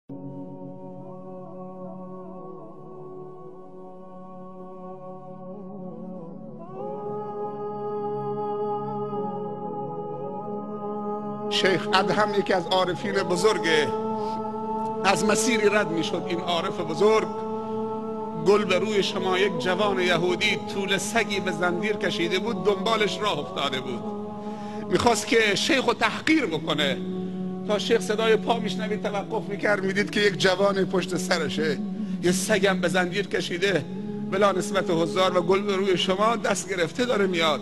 شیخ ادهم یکی از عارفین بزرگه، از مسیری رد می شد. این عارف بزرگ گل به روی شما، یک جوان یهودی طول سگی به زنجیر کشیده بود، دنبالش راه افتاده بود، میخواست که شیخ رو تحقیر بکنه. تا شیخ صدای پا میشنوید توقف میکرد، میدید که یک جوان پشت سرشه، یه سگم به زنجیر کشیده بلا نسبت حضار و گل به روی شما دست گرفته داره میاد.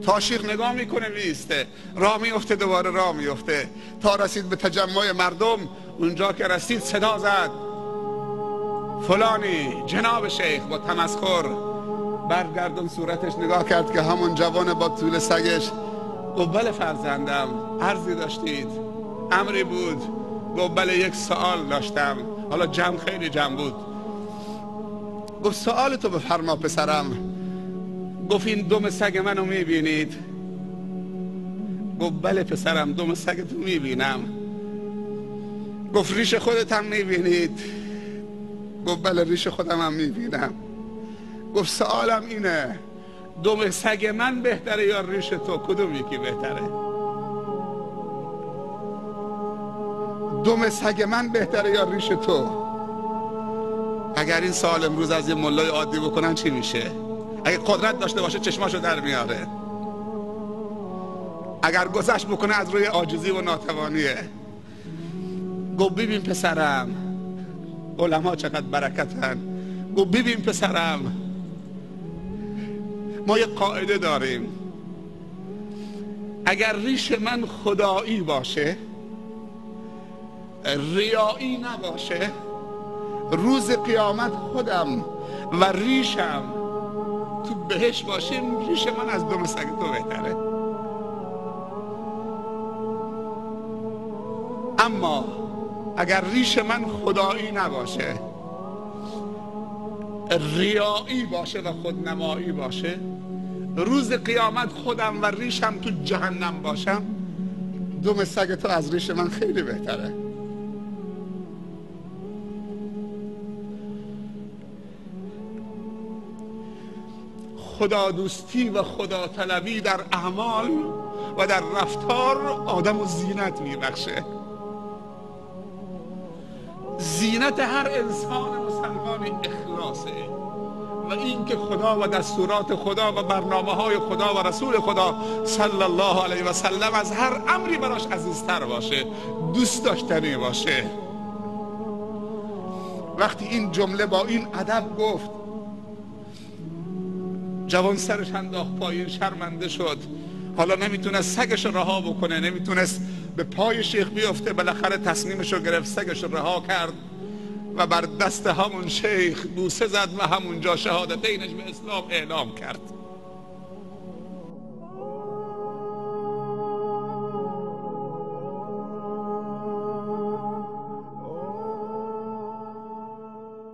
تا شیخ نگاه میکنه میسته، راه میفته، دوباره راه میفته تا رسید به تجمع مردم. اونجا که رسید صدا زد فلانی جناب شیخ با تمسخر. برگردون صورتش نگاه کرد که همون جوان با طول سگش. گفت بله فرزندم، عرضی داشتید؟ امری بود؟ گفت بله یک سوال داشتم. حالا جمع خیلی جمع بود. گفت سوال تو بفرما پسرم. گفت این دم سگ منو میبینید؟ گفت بله پسرم، دم سگ تو میبینم. گفت ریش خودت هم میبینید؟ گفت بله ریش خودم هم میبینم. گفت سوالم اینه، دم سگ من بهتره یا ریش تو؟ کدوم یکی بهتره؟ دم سگ من بهتره یا ریش تو؟ اگر این سوال امروز از یه ملای عادی بکنن چی میشه؟ اگه قدرت داشته باشه چشماشو در میاره، اگر گذشت بکنه از روی عاجزی و ناتوانیه. گفت ببین پسرم، علما چقدر برکتن. گفت ببین پسرم، ما یه قاعده داریم، اگر ریش من خدایی باشه، ریایی نباشه، روز قیامت خودم و ریشم تو بهش باشه، ریش من از دم سگ تو بهتره. اما اگر ریش من خدایی نباشه، ریایی باشه و خودنمایی باشه، روز قیامت خودم و ریشم تو جهنم باشم، دم سگ تو از ریش من خیلی بهتره. خدا دوستی و خدا طلبی در اعمال و در رفتار آدم و زینت میبخشه. زینت هر انسان مسلمانی اخلاصه و این که خدا و دستورات خدا و برنامه های خدا و رسول خدا صلی الله علیه و سلم از هر امری براش عزیزتر باشه، دوست داشتنی باشه. وقتی این جمله با این ادب گفت، جوان سرش انداخت پایین، شرمنده شد. حالا نمیتونست سگش رها بکنه، نمیتونست به پای شیخ بیفته. بالاخره تصمیمش رو گرفت، سگش رو رها کرد و بر دست همون شیخ بوسه زد و همونجا شهادتینش به اسلام اعلام کرد.